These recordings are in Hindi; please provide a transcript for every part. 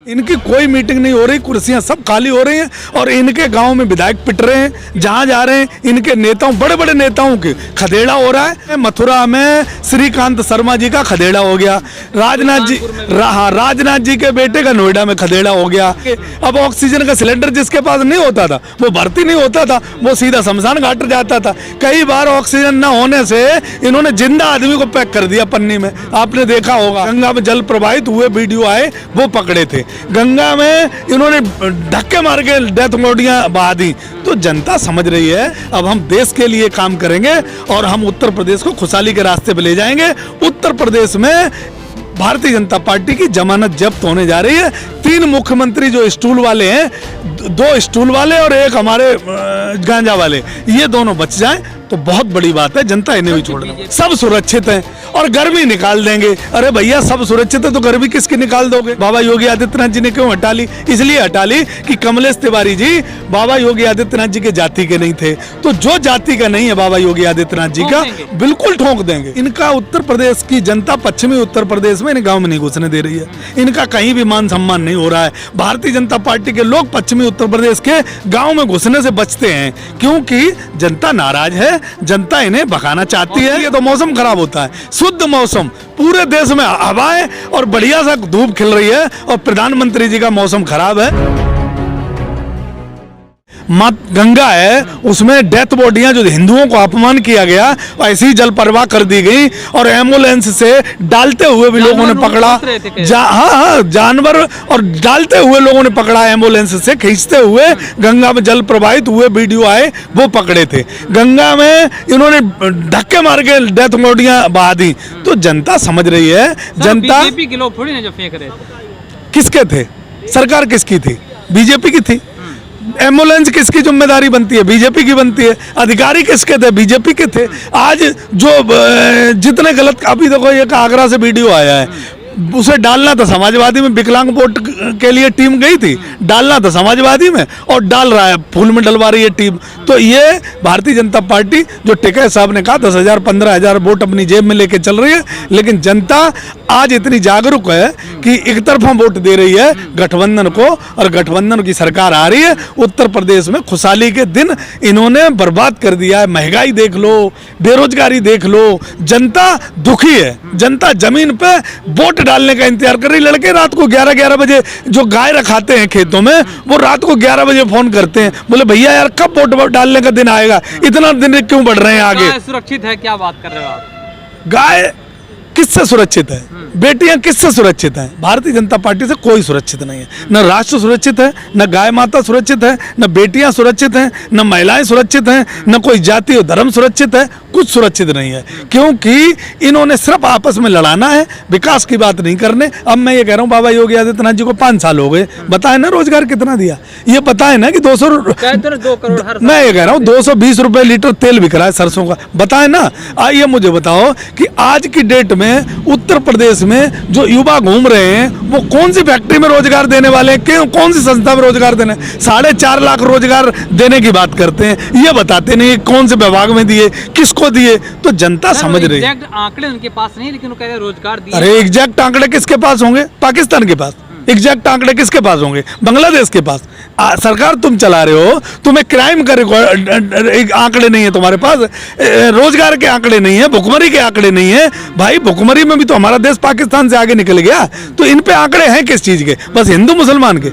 इनकी कोई मीटिंग नहीं हो रही, कुर्सियां सब खाली हो रही हैं और इनके गांव में विधायक पिट रहे हैं। जहां जा रहे हैं इनके नेताओं, बड़े बड़े नेताओं के खदेड़ा हो रहा है। मथुरा में श्रीकांत शर्मा जी का खदेड़ा हो गया, राजनाथ जी के बेटे का नोएडा में खदेड़ा हो गया। अब ऑक्सीजन का सिलेंडर जिसके पास नहीं होता था वो भर्ती नहीं होता था, वो सीधा शमशान घाट जाता था। कई बार ऑक्सीजन न होने से इन्होंने जिंदा आदमी को पैक कर दिया पन्नी में, आपने देखा होगा। गंगा में जल प्रवाहित हुए वीडियो आए, वो पकड़े थे। गंगा में इन्होंने धक्के मार के डेथ बॉडियां बहा दी। तो जनता समझ रही है अब हम देश के लिए काम करेंगे और हम उत्तर प्रदेश को खुशहाली के रास्ते पे ले जाएंगे। उत्तर प्रदेश में भारतीय जनता पार्टी की जमानत जब्त होने जा रही है। 3 मुख्यमंत्री जो स्टूल वाले हैं, 2 स्टूल वाले और 1 हमारे गांजा वाले, ये दोनों बच जाएं तो बहुत बड़ी बात है। जनता इन्हें भी छोड़ देगी। सब सुरक्षित हैं और गर्मी निकाल देंगे। अरे भैया सब सुरक्षित है तो गर्मी किसकी निकाल दोगे? बाबा योगी आदित्यनाथ जी ने क्यों हटा ली? इसलिए हटा ली कि कमलेश तिवारी जी बाबा योगी आदित्यनाथ जी के जाति के नहीं थे। तो जो जाति का नहीं है बाबा योगी आदित्यनाथ जी का, बिल्कुल ठोक देंगे। इनका उत्तर प्रदेश की जनता पश्चिमी उत्तर प्रदेश में इन गाँव में नहीं घुसने दे रही है। इनका कहीं भी मान सम्मान नहीं हो रहा है। भारतीय जनता पार्टी के लोग पश्चिमी उत्तर प्रदेश के गाँव में घुसने से बचते हैं क्योंकि जनता नाराज है, जनता इन्हें भगाना चाहती है। ये तो मौसम खराब होता है, शुद्ध मौसम, पूरे देश में हवाएं और बढ़िया सा धूप खिल रही है और प्रधानमंत्री जी का मौसम खराब है। माँ गंगा है, उसमें डेथ बॉडियां जो हिंदुओं को अपमान किया गया ऐसी ही जल प्रवाह कर दी गई और एम्बुलेंस से डालते हुए भी लोगों ने पकड़ा। हाँ, जानवर और डालते हुए लोगों ने पकड़ा, एम्बुलेंस से खींचते हुए गंगा में जल प्रवाहित हुए वीडियो आए, वो पकड़े थे। गंगा में इन्होंने धक्के मार के डेथ बॉडियां बहा दी। तो जनता समझ रही है। जनता बीजेपी के लोग थोड़ी ना जो फेंक रहे थे, किसके थे? सरकार किसकी थी? बीजेपी की थी। एम्बुलेंस किसकी जिम्मेदारी बनती है? बीजेपी की बनती है। अधिकारी किसके थे? बीजेपी के थे। आज जो जितने गलत, अभी देखो एक आगरा से वीडियो आया है, उसे डालना था समाजवादी में, विकलांग वोट के लिए टीम गई थी, डालना था समाजवादी में और डाल रहा है, फूल में डलवा रही है टीम। तो ये भारतीय जनता पार्टी जो टिकैत साहब ने कहा 10,000 15,000 वोट अपनी जेब में लेके चल रही है, लेकिन जनता आज इतनी जागरूक है कि एक तरफा वोट दे रही है गठबंधन को और गठबंधन की सरकार आ रही है। उत्तर प्रदेश में खुशहाली के दिन इन्होंने बर्बाद कर दिया है। महंगाई देख लो, बेरोजगारी देख लो, जनता दुखी है। जनता जमीन पे वोट डालने का इंतजार कर रही। लड़के रात को 11-11 बजे जो गाय रखाते हैं खेतों में, वो रात को 11 बजे फोन करते हैं, बोले भैया यार कब वोट डालने का दिन आएगा? इतना दिन क्यों बढ़ रहे हैं आगे? सुरक्षित है, क्या बात कर रहे हो आप? गाय किससे सुरक्षित है? बेटियां किससे सुरक्षित हैं? भारतीय जनता पार्टी से कोई सुरक्षित नहीं है। न राष्ट्र सुरक्षित है, न गाय माता सुरक्षित है, न बेटियां सुरक्षित हैं, न महिलाएं सुरक्षित हैं, न कोई जाति और धर्म सुरक्षित है। कुछ सुरक्षित नहीं है क्योंकि इन्होंने सिर्फ आपस में लड़ाना है, विकास की बात नहीं करने। अब मैं ये कह रहा हूँ बाबा योगी आदित्यनाथ जी को 5 साल हो गए, बताए ना रोजगार कितना दिया? ये पता है ना कि 2 करोड़, मैं ये कह रहा हूँ 220 रुपए लीटर तेल बिक रहा है सरसों का, बताए ना। आइए मुझे बताओ कि आज की डेट में उत्तर प्रदेश में जो युवा घूम रहे हैं वो कौन सी फैक्ट्री में रोजगार देने वाले हैं? क्यों, कौन सी संस्था में रोजगार देने? 4.5 लाख रोजगार देने की बात करते हैं, ये बताते नहीं कौन से विभाग में दिए, किसको दिए। तो जनता समझ रही है। एग्जैक्ट आंकड़े उनके पास नहीं, लेकिन वो कह रहे हैं रोजगार दिए। अरे एग्जैक्ट आंकड़े किसके पास होंगे? पाकिस्तान के पास। एग्जैक्ट आंकड़े किसके पास होंगे? बांग्लादेश के पास। सरकार तुम चला रहे हो, तुम्हें क्राइम का आंकड़े नहीं है तुम्हारे पास, रोजगार के आंकड़े नहीं है, भुखमरी के आंकड़े नहीं है। भाई भुखमरी में भी तो हमारा देश पाकिस्तान से आगे निकल गया। तो इन पे आंकड़े हैं किस चीज के? बस हिंदू मुसलमान के,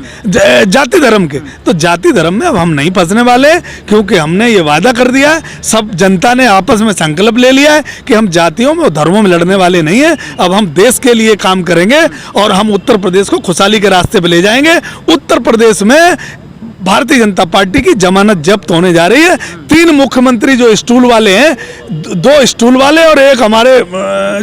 जाति धर्म के। तो जाति धर्म में अब हम नहीं फंसने वाले क्योंकि हमने ये वादा कर दिया है, सब जनता ने आपस में संकल्प ले लिया है कि हम जातियों में और धर्मों में लड़ने वाले नहीं है। अब हम देश के लिए काम करेंगे और हम उत्तर प्रदेश को खुशहाली के रास्ते पे ले जाएंगे। उत्तर प्रदेश में भारतीय जनता पार्टी की जमानत जब्त होने जा रही है। 3 मुख्यमंत्री जो स्टूल वाले हैं, 2 स्टूल वाले और 1 हमारे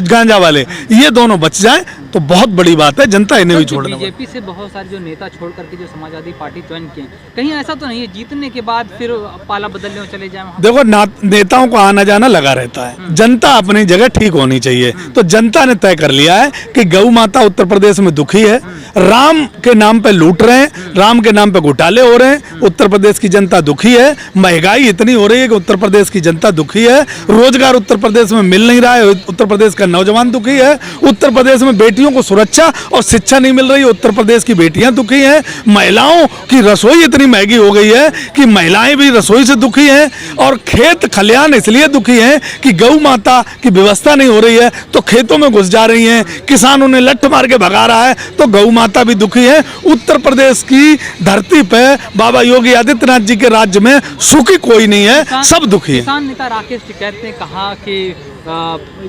गांजा वाले, ये दोनों बच जाएं तो बहुत बड़ी बात है। जनता इन्हें भी छोड़ना। बीजेपी से बहुत सारे जो नेता छोड़ करके जो समाजवादी पार्टी ज्वाइन किए, कहीं ऐसा तो नहीं है जीतने के बाद फिर पाला बदलने चले जाए? देखो नेताओं को आना जाना लगा रहता है। जनता अपनी जगह ठीक होनी चाहिए। तो जनता ने तय कर लिया है कि गौ माता उत्तर प्रदेश में दुखी है, राम के नाम पे लूट रहे हैं, राम के नाम पे घोटाले हो रहे हैं, उत्तर प्रदेश की जनता दुखी है, महंगाई इतनी हो रही है कि उत्तर प्रदेश की जनता दुखी है, रोजगार उत्तर प्रदेश में मिल नहीं रहा है, उत्तर प्रदेश का नौजवान दुखी है, उत्तर प्रदेश में बेटियों को सुरक्षा और शिक्षा नहीं मिल रही, उत्तर प्रदेश की बेटियां दुखी हैं, महिलाओं की रसोई इतनी महंगी हो गई है कि महिलाएं भी रसोई से दुखी हैं, और खेत खलियान इसलिए दुखी हैं कि गौ माता की व्यवस्था नहीं हो रही है तो खेतों में घुस जा रही हैं, किसान उन्हें लठ मार के भगा रहा है तो गौ माता भी दुखी है। उत्तर प्रदेश की धरती पे बाबा योगी आदित्यनाथ जी के राज्य में सुखी कोई नहीं है, सब दुखी है। किसान नेता राकेश टिकैत ने कहा कि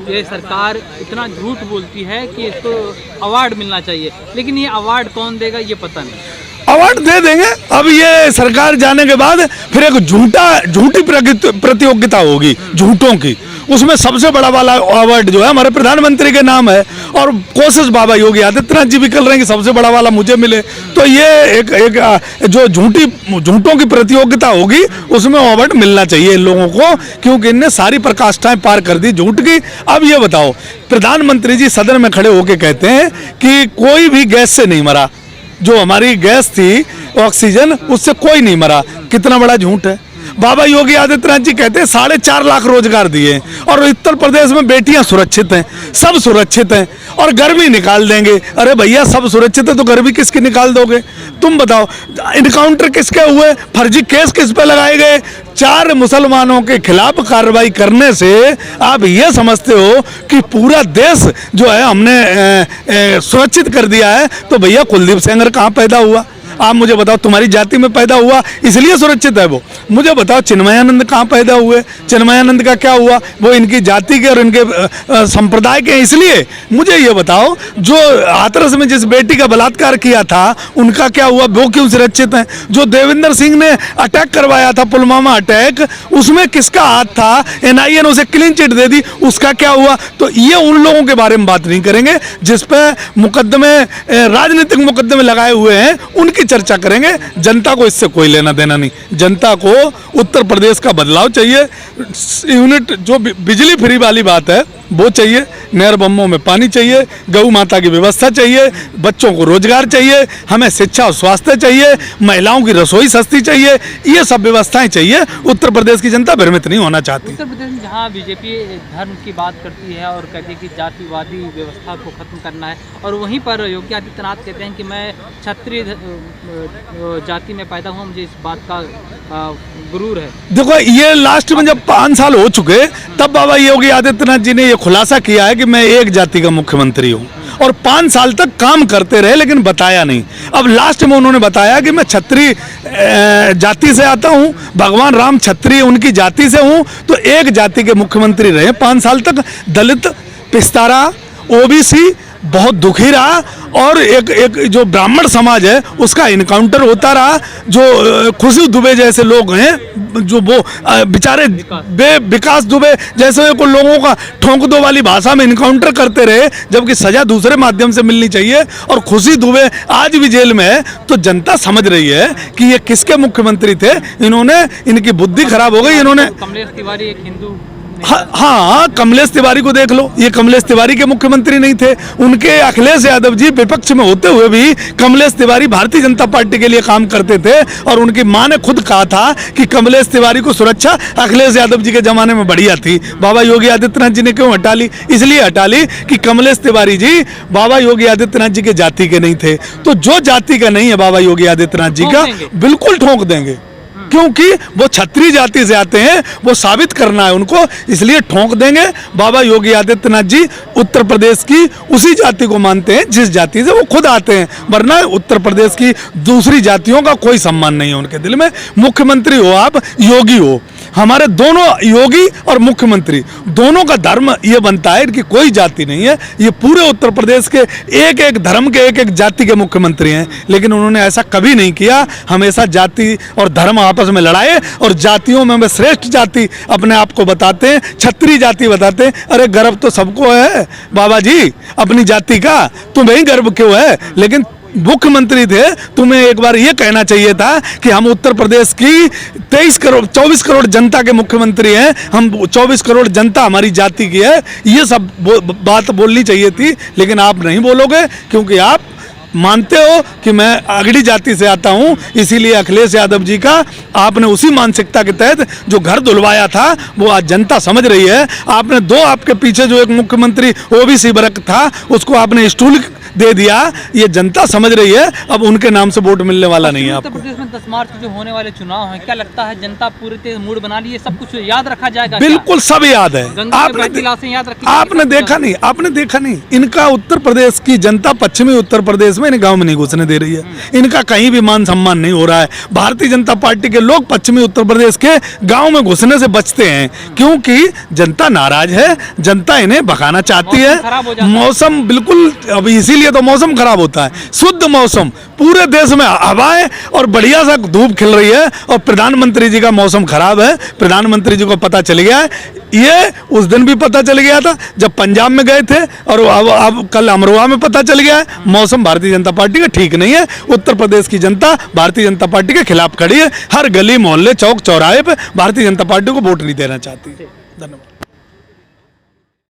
ये सरकार इतना झूठ बोलती है कि इसको अवार्ड मिलना चाहिए, लेकिन ये अवार्ड कौन देगा ये पता नहीं। अवार्ड दे देंगे, अब ये सरकार जाने के बाद फिर एक झूठी प्रतियोगिता होगी झूठों की, उसमें सबसे बड़ा वाला अवार्ड जो है हमारे प्रधानमंत्री के नाम है, और कोशिश बाबा योगी आदित्यनाथ जी भी कर रहे हैं कि सबसे बड़ा वाला मुझे मिले। तो ये एक जो झूठों की प्रतियोगिता होगी उसमें अवार्ड मिलना चाहिए इन लोगों को, क्योंकि इनने सारी प्रकाष्ठाएं पार कर दी झूठ की। अब ये बताओ, प्रधानमंत्री जी सदन में खड़े होकर कहते हैं कि कोई भी गैस से नहीं मरा, जो हमारी गैस थी ऑक्सीजन उससे कोई नहीं मरा, कितना बड़ा झूठ है। बाबा योगी आदित्यनाथ जी कहते हैं 4.5 लाख रोजगार दिए और उत्तर प्रदेश में बेटियां सुरक्षित हैं, सब सुरक्षित हैं और गर्मी निकाल देंगे। अरे भैया सब सुरक्षित है तो गर्मी किसकी निकाल दोगे? तुम बताओ, इनकाउंटर किसके हुए, फर्जी केस किस पे लगाए गए? 4 मुसलमानों के खिलाफ कार्रवाई करने से आप ये समझते हो कि पूरा देश जो है हमने सुरक्षित कर दिया है? तो भैया कुलदीप सेंगर कहाँ पैदा हुआ? आप मुझे बताओ, तुम्हारी जाति में पैदा हुआ इसलिए सुरक्षित है वो? मुझे बताओ चिन्मयानंद कहाँ पैदा हुए? चिन्मयानंद का क्या हुआ? वो इनकी जाति के और इनके संप्रदाय के इसलिए? मुझे ये बताओ, जो हाथरस में जिस बेटी का बलात्कार किया था उनका क्या हुआ? वो क्यों सुरक्षित हैं? जो देवेंद्र सिंह ने अटैक करवाया था, पुलवामा अटैक, उसमें किसका हाथ था? NIA ने उसे क्लीन चिट दे दी, उसका क्या हुआ? तो ये उन लोगों के बारे में बात नहीं करेंगे जिसपे मुकदमे, राजनीतिक मुकदमे लगाए हुए हैं, उनकी चर्चा करेंगे। जनता को इससे कोई लेना देना नहीं, जनता को उत्तर प्रदेश का बदलाव चाहिए। यूनिट जो बिजली फ्री वाली बात है वो चाहिए, नहर बम्बों में पानी चाहिए, गौ माता की व्यवस्था चाहिए, बच्चों को रोजगार चाहिए, हमें शिक्षा और स्वास्थ्य चाहिए, महिलाओं की रसोई सस्ती चाहिए, ये सब व्यवस्थाएं चाहिए। उत्तर प्रदेश की जनता भ्रमित नहीं होना चाहती। उत्तर प्रदेश में जहाँ बीजेपी धर्म की बात करती है और कहती है कि जातिवादी व्यवस्था को खत्म करना है, और वहीं पर योगी आदित्यनाथ कहते हैं कि मैं क्षत्रिय जाति में पैदा हुआ, मुझे इस बात का गुरूर है। देखो, ये लास्ट में जब 5 साल हो चुके तब बाबा योगी आदित्यनाथ जी ने ये खुलासा किया है कि मैं एक जाति का मुख्यमंत्री हूँ, और 5 साल तक काम करते रहे लेकिन बताया नहीं। अब लास्ट में उन्होंने बताया कि मैं क्षत्रिय जाति से आता हूँ, भगवान राम क्षत्रिय उनकी जाति से हूँ, तो एक जाति के मुख्यमंत्री रहे 5 साल तक। दलित, पिस्तारा, OBC बहुत दुखी रहा, और एक जो ब्राह्मण समाज है उसका इनकाउंटर होता रहा। जो खुशी दुबे जैसे लोग हैं, जो वो बेचारे विकास दुबे जैसे को लोगों का ठोंक दो वाली भाषा में इनकाउंटर करते रहे, जबकि सजा दूसरे माध्यम से मिलनी चाहिए, और खुशी दुबे आज भी जेल में है। तो जनता समझ रही है कि ये किसके मुख्यमंत्री थे, इन्होंने, इनकी बुद्धि खराब हो गई। इन्होंने कमलेश तिवारी एक हिंदू, हाँ, कमलेश तिवारी को देख लो, ये कमलेश तिवारी के मुख्यमंत्री नहीं थे। उनके अखिलेश यादव जी विपक्ष में होते हुए भी कमलेश तिवारी भारतीय जनता पार्टी के लिए काम करते थे, और उनकी मां ने खुद कहा था कि कमलेश तिवारी को सुरक्षा अखिलेश यादव जी के जमाने में बढ़िया थी। बाबा योगी आदित्यनाथ जी ने क्यों हटा ली? इसलिए हटा ली कि कमलेश तिवारी जी बाबा योगी आदित्यनाथ जी के जाति के नहीं थे। तो जो जाति का नहीं है बाबा योगी आदित्यनाथ जी का, बिल्कुल ठोक देंगे, क्योंकि वो क्षत्रिय जाति से आते हैं, वो साबित करना है उनको, इसलिए ठोक देंगे। बाबा योगी आदित्यनाथ जी उत्तर प्रदेश की उसी जाति को मानते हैं जिस जाति से वो खुद आते हैं, वरना उत्तर प्रदेश की दूसरी जातियों का कोई सम्मान नहीं है उनके दिल में। मुख्यमंत्री हो आप, योगी हो, हमारे दोनों योगी और मुख्यमंत्री दोनों का धर्म ये बनता है कि कोई जाति नहीं है, ये पूरे उत्तर प्रदेश के एक एक धर्म के एक एक जाति के मुख्यमंत्री हैं। लेकिन उन्होंने ऐसा कभी नहीं किया, हमेशा जाति और धर्म आपस में लड़ाए, और जातियों में श्रेष्ठ जाति अपने आप को बताते हैं, क्षत्रिय जाति बताते हैं। अरे गर्व तो सबको है बाबा जी अपनी जाति का, तुम्हें गर्व क्यों है? लेकिन मुख्यमंत्री थे, तुम्हें एक बार ये कहना चाहिए था कि हम उत्तर प्रदेश की 24 करोड़ जनता के मुख्यमंत्री हैं, हम 24 करोड़ जनता हमारी जाति की है, ये सब बात बोलनी चाहिए थी। लेकिन आप नहीं बोलोगे, क्योंकि आप मानते हो कि मैं अगड़ी जाति से आता हूं, इसीलिए अखिलेश यादव जी का आपने उसी मानसिकता के तहत जो घर धुलवाया था वो आज जनता समझ रही है। आपने दो, आपके पीछे जो एक मुख्यमंत्री ओबीसी वर्ग था उसको आपने स्टूल दे दिया, ये जनता समझ रही है। अब उनके नाम से वोट मिलने वाला नहीं है उत्तर आपको। प्रदेश में 10 मार्च को जो होने वाले चुनाव हैं, क्या लगता है जनता पूरे तेज मूड बना लिए, सब कुछ याद रखा जाएगा? बिल्कुल सब याद है। गंगा में बहती लाशें याद रखी आपने देखा नहीं, आपने देखा नहीं, इनका उत्तर प्रदेश की जनता पश्चिमी उत्तर प्रदेश में इन गांव में नहीं घुसने दे रही है। इनका कहीं भी मान सम्मान नहीं हो रहा है। भारतीय जनता पार्टी के लोग पश्चिमी उत्तर प्रदेश के गांव में घुसने से बचते हैं क्योंकि जनता नाराज है, जनता इन्हें भगाना चाहती है। मौसम बिल्कुल, अब इसीलिए तो मौसम खराब होता है। शुद्ध मौसम, पूरे देश में हवाएं और बढ़िया सा धूप खिल रही है और प्रधानमंत्री जी का मौसम खराब है। प्रधानमंत्री जी को पता चल गया है, ये उस दिन भी पता चल गया था जब पंजाब में गए थे, और अब कल अमरोहा में पता चल गया है। मौसम भारतीय जनता पार्टी का ठीक नहीं है। उत्तर प्रदेश की जनता भारतीय जनता पार्टी के खिलाफ खड़ी है। हर गली मोहल्ले चौक चौराहे पे भारतीय जनता पार्टी को वोट नहीं देना चाहती। धन्यवाद।